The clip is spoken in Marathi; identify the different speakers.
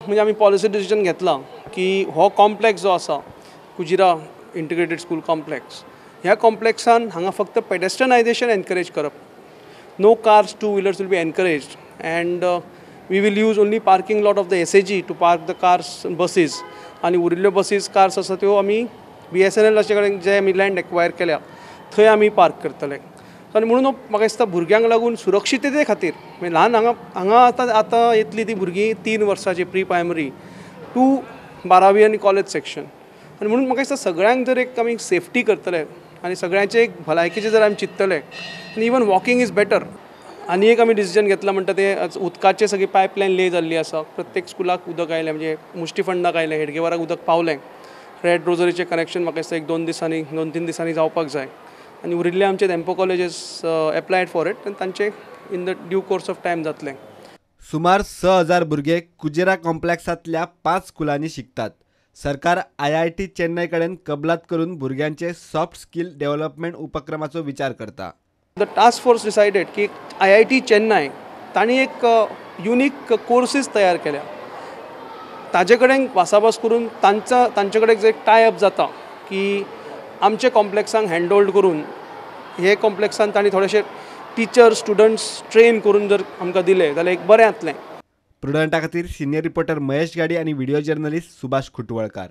Speaker 1: म्हणजे आम्ही पॉलिसी डिसिजन घेतला की हो कॉम्प्लेक्स जो आसा कुजिरा इंटिग्रेटेड स्कूल कॉम्प्लेक्स, ह्या कॉम्प्लेक्सान हांगा फक्त पेडेस्ट्रनायझेशन एनकरेज करप. No cars, two wheelers will be encouraged and we will use only parking lot of the SAG to park the cars buses. आनी उरिल्ल्यो बसीस कार्स आसा त्यो आमी BSNL कडेन जे आमी लँड एक्वायर केल्या थंय आमी पार्क करतले. आनी म्हणून म्हाका दिसता भुरग्यांक लागून सुरक्षितते खातीर म्हणजे ल्हान हांगा आतां येतली ती भुरगीं 3 वर्सांची प्री प्रायमरी टू 12वी आनी कॉलेज सेक्शन. आनी म्हणून म्हाका दिसता सगळ्यांक जर एक आमी सेफ्टी करतले आनी सगळ्यांचे एक भलायकेचे जर आमी चिंततले आनी इवन वॉकिंग इज बेटर. आनी एक आमी डिसिजन घेतला म्हणटा ते उदकाचे सगळी पायपलायन ले जाल्ली आसा. प्रत्येक स्कुलाक उदक आयलें म्हणजे मुश्टी फंडाक आयलें, हेडगेवाराक उदक पावलें. रेड रोजरीचें कनेक्शन म्हाका दिसता एक 2-3 दिसांनी जावपाक जाय. आनी उरिल्ले आमचे एम्पो कॉलेजीस एप्लायड फॉर इट आनी तांचे in the due course of time जातलें.
Speaker 2: सुमार 6,000 भुरगे कुजिरा कॉम्प्लेक्सांतल्या 5 स्कुलांनी शिकतात. सरकार IIT चेन्नई कडेन कबलात करून भुरग्यांचे सॉफ्ट स्किल डेव्हलपमेंट उपक्रमाचो विचार करता.
Speaker 1: द टास्क फोर्स डिसायडेड की IIT चेन्नई तांणी एक युनीक कोर्सीस तयार केल्या. ताजे कडेन भासाभास करून तांचे कडेन एक टायअप जाता की आमचे कॉम्प्लेक्सांक हँडहोल्ड करून हे कॉम्प्लेक्सान तांणी थोडेशे टिचर स्टुडंट्स ट्रेन करून जर आमकां दिले जाल्यार एक बरें जातलें.
Speaker 2: प्रुडंटा खातीर सिनियर रिपोर्टर महेश गाडी आणि व्हिडिओ जर्नलिस्ट सुभाष खुटवळकार.